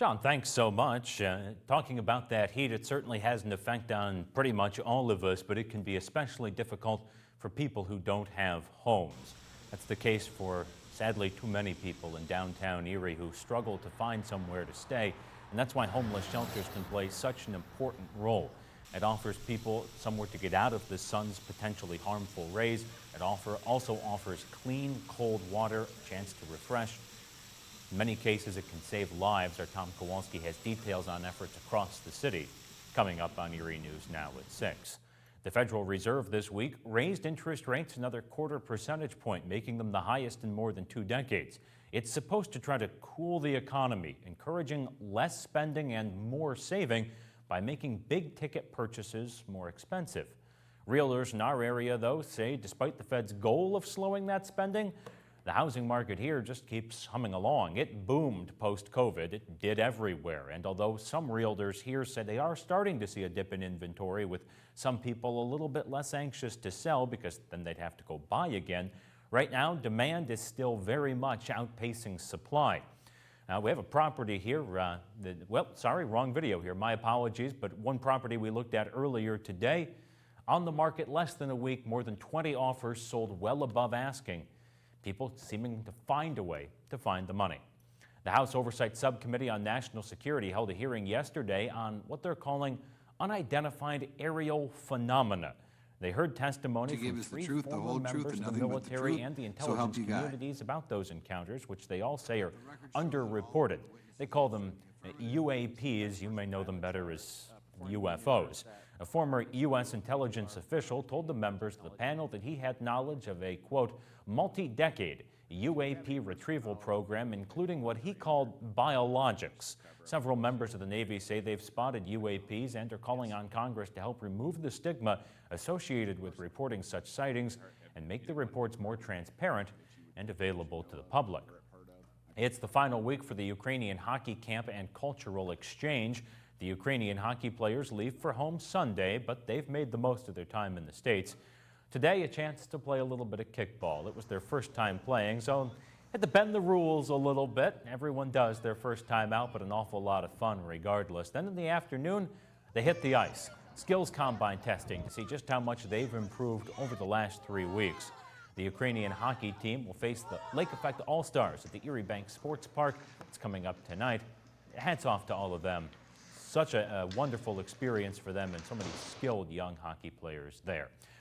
John, thanks so much. Talking about that heat, it certainly has an effect on pretty much all of us, but it can be especially difficult for people who don't have homes. That's the case for, sadly, too many people in downtown Erie who struggle to find somewhere to stay, and that's why homeless shelters can play such an important role. It offers people somewhere to get out of the sun's potentially harmful rays. It also offers clean, cold water, a chance to refresh. In many cases, it can save lives. Our Tom Kowalski has details on efforts across the city. Coming up on Erie News Now at 6. The Federal Reserve this week raised interest rates another quarter percentage point, making them the highest in more than 2 decades. It's supposed to try to cool the economy, encouraging less spending and more saving by making big-ticket purchases more expensive. Realtors in our area, though, say despite the Fed's goal of slowing that spending, the housing market here just keeps humming along. It boomed post-COVID. It did everywhere. And although some realtors here say they are starting to see a dip in inventory, with some people a little bit less anxious to sell because then they'd have to go buy again, right now demand is still very much outpacing supply. We have a property here, wrong video here, my apologies, but one property we looked at earlier today, on the market less than a week, more than 20 offers sold well above asking. People seeming to find a way to find the money. The House Oversight Subcommittee on National Security held a hearing yesterday on what they're calling unidentified aerial phenomena. They heard testimony from 3 former members of the military and the intelligence communities about those encounters, which they all say are underreported. They call them UAPs. You may know them better as UFOs. A former U.S. intelligence official told the members of the panel that he had knowledge of a, quote, multi-decade UAP retrieval program, including what he called biologics. Several members of the Navy say they've spotted UAPs and are calling on Congress to help remove the stigma associated with reporting such sightings and make the reports more transparent and available to the public. It's the final week for the Ukrainian hockey camp and cultural exchange. The Ukrainian hockey players leave for home Sunday, but they've made the most of their time in the States. Today, a chance to play a little bit of kickball. It was their first time playing, so had to bend the rules a little bit. Everyone does their first time out, but an awful lot of fun regardless. Then in the afternoon, they hit the ice. Skills combine testing to see just how much they've improved over the last 3 weeks. The Ukrainian hockey team will face the Lake Effect All-Stars at the Erie Bank Sports Park. It's coming up tonight. Hats off to all of them. Such a wonderful experience for them and so many skilled young hockey players there.